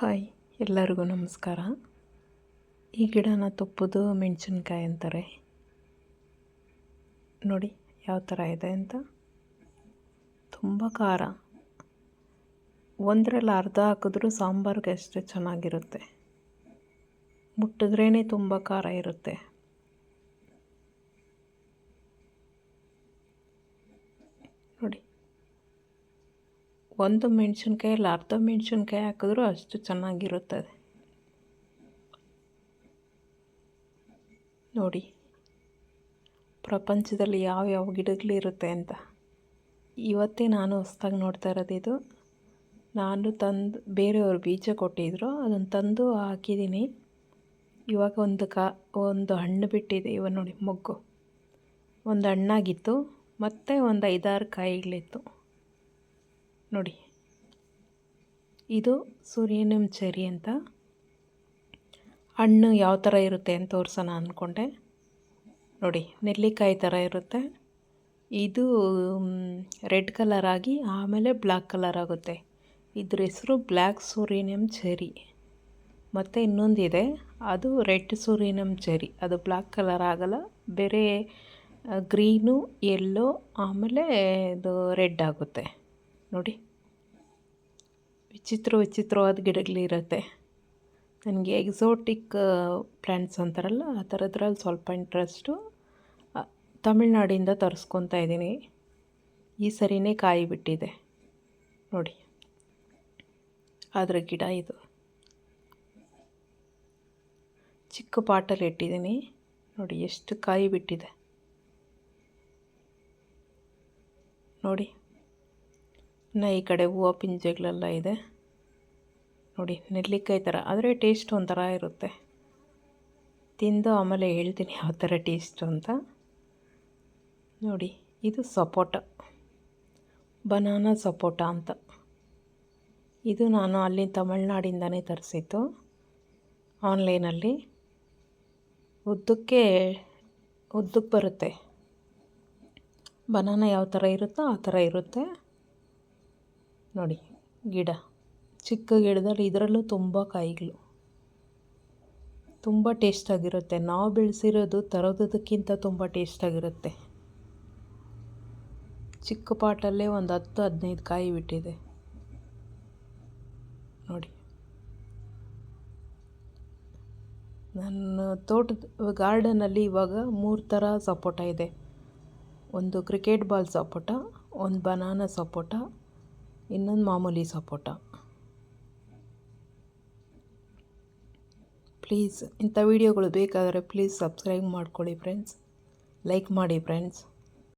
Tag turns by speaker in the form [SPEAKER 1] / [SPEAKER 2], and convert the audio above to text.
[SPEAKER 1] Hi, ಎಲ್ಲರಿಗೂ ನಮಸ್ಕಾರ. ಈ ಗಿಡನ ತುಪ್ಪದ ಮೆಣಸಿನ್ಕಾಯಿ ಅಂತಾರೆ. ನೋಡಿ ಯಾವ ಥರ ಇದೆ ಅಂತ. ತುಂಬ ಖಾರ. ಒಂದರಲ್ಲಿ ಅರ್ಧ ಹಾಕಿದ್ರೂ ಸಾಂಬಾರಿಗೆ ಅಷ್ಟೇ ಚೆನ್ನಾಗಿರುತ್ತೆ. ಮುಟ್ಟಿದ್ರೇ ತುಂಬ ಖಾರ ಇರುತ್ತೆ. ನೋಡಿ, ಒಂದು ಮೆಣಸಿನ್ಕಾಯಲ್ಲಿ ಅರ್ಧ ಮೆಣಸಿನ್ಕಾಯಿ ಹಾಕಿದ್ರೂ ಅಷ್ಟು ಚೆನ್ನಾಗಿರುತ್ತದೆ. ನೋಡಿ, ಪ್ರಪಂಚದಲ್ಲಿ ಯಾವ್ಯಾವ ಗಿಡಗಳಿರುತ್ತೆ ಅಂತ. ಇವತ್ತೇ ನಾನು ಹೊಸ್ದಾಗಿ ನೋಡ್ತಾ ಇರೋದು ಇದು. ನಾನು ತಂದು ಬೇರೆಯವರು ಬೀಜ ಕೊಟ್ಟಿದ್ದರು, ಅದನ್ನು ತಂದು ಹಾಕಿದ್ದೀನಿ. ಇವಾಗ ಒಂದು ಹಣ್ಣು ಬಿಟ್ಟಿದೆ. ಇವಾಗ ನೋಡಿ, ಮೊಗ್ಗು ಒಂದು ಹಣ್ಣಾಗಿತ್ತು, ಮತ್ತು ಒಂದು 5-6 ಕಾಯಿಗಳಿತ್ತು. ನೋಡಿ, ಇದು ಸೂರ್ಯನಂ ಚೆರಿ ಅಂತ. ಹಣ್ಣು ಯಾವ ಥರ ಇರುತ್ತೆ ಅಂತ ತೋರಿಸೋಣ ಅಂದ್ಕೊಂಡೆ. ನೋಡಿ, ನೆಲ್ಲಿಕಾಯಿ ಥರ ಇರುತ್ತೆ. ಇದು ರೆಡ್ ಕಲರ್ ಆಗಿ ಆಮೇಲೆ ಬ್ಲ್ಯಾಕ್ ಕಲರ್ ಆಗುತ್ತೆ. ಇದ್ರ ಹೆಸರು ಬ್ಲ್ಯಾಕ್ ಸೂರ್ಯನಂ ಚೆರಿ. ಮತ್ತು ಇನ್ನೊಂದಿದೆ, ಅದು ರೆಡ್ ಸೂರ್ಯನಂ ಚೆರಿ. ಅದು ಬ್ಲ್ಯಾಕ್ ಕಲರ್ ಆಗಲ್ಲ, ಬೇರೆ ಗ್ರೀನು, ಯೆಲ್ಲೋ, ಆಮೇಲೆ ಇದು ರೆಡ್ ಆಗುತ್ತೆ. ನೋಡಿ, ವಿಚಿತ್ರವಾದ ಗಿಡಗಳಿರುತ್ತೆ. ನನಗೆ ಎಕ್ಸೋಟಿಕ್ ಪ್ಲ್ಯಾಂಟ್ಸ್ ಅಂತಾರಲ್ಲ, ಆ ಥರದ್ರಲ್ಲಿ ಸ್ವಲ್ಪ ಇಂಟ್ರೆಸ್ಟು. ತಮಿಳ್ನಾಡಿಂದ ತರಿಸ್ಕೊತಾ ಇದ್ದೀನಿ. ಈ ಸರಿನೇ ಕಾಯಿ ಬಿಟ್ಟಿದೆ. ನೋಡಿ, ಅದರ ಗಿಡ ಇದು. ಚಿಕ್ಕ ಪಾಟಲ್ಲಿ ಇಟ್ಟಿದ್ದೀನಿ. ನೋಡಿ ಎಷ್ಟು ಕಾಯಿ ಬಿಟ್ಟಿದೆ. ನೋಡಿ, ಇನ್ನು ಈ ಕಡೆ ಹೂವು ಪಿಂಜೆಗಳೆಲ್ಲ ಇದೆ. ನೋಡಿ, ನೆಲ್ಲಿಕಾಯಿ ಥರ, ಆದರೆ ಟೇಸ್ಟ್ ಒಂಥರ ಇರುತ್ತೆ. ತಿಂದು ಆಮೇಲೆ ಹೇಳ್ತೀನಿ ಯಾವ ಥರ ಟೇಸ್ಟು ಅಂತ. ನೋಡಿ, ಇದು ಸಪೋಟ, ಬನಾನಾ ಸಪೋಟ ಅಂತ. ಇದು ನಾನು ಅಲ್ಲಿ ತಮಿಳ್ನಾಡಿಂದನೇ ತರಿಸಿದ್ದು, ಆನ್ಲೈನಲ್ಲಿ. ಉದ್ದಕ್ಕೆ ಬರುತ್ತೆ. ಬನಾನಾ ಯಾವ ಥರ ಇರುತ್ತೋ ಆ ಥರ ಇರುತ್ತೆ. ನೋಡಿ, ಗಿಡ ಚಿಕ್ಕ ಗಿಡದಲ್ಲಿ, ಇದರಲ್ಲೂ ತುಂಬ ಕಾಯಿಗಳು. ತುಂಬ ಟೇಸ್ಟಾಗಿರುತ್ತೆ. ನಾವು ಬೆಳೆಸಿರೋದು ತರೋದಕ್ಕಿಂತ ತುಂಬ ಟೇಸ್ಟಾಗಿರುತ್ತೆ. ಚಿಕ್ಕ ಪಾಟಲ್ಲೇ ಒಂದು 10-15 ಕಾಯಿ ಬಿಟ್ಟಿದೆ. ನೋಡಿ, ನನ್ನ ತೋಟದ ಗಾರ್ಡನಲ್ಲಿ ಇವಾಗ 3 ಥರ ಸಪೋಟ ಇದೆ. ಒಂದು ಕ್ರಿಕೆಟ್ ಬಾಲ್ ಸಪೋಟ, ಒಂದು ಬನಾನಾ ಸಪೋಟ, ಇನ್ನೊಂದು ಮಾಮೂಲಿ ಸಪೋಟ. ಪ್ಲೀಸ್ ಇಂಥ ವೀಡಿಯೋಗಳು ಬೇಕಾದರೆ ಪ್ಲೀಸ್ ಸಬ್ಸ್ಕ್ರೈಬ್ ಮಾಡ್ಕೊಳ್ಳಿ ಫ್ರೆಂಡ್ಸ್. ಲೈಕ್ ಮಾಡಿ ಫ್ರೆಂಡ್ಸ್.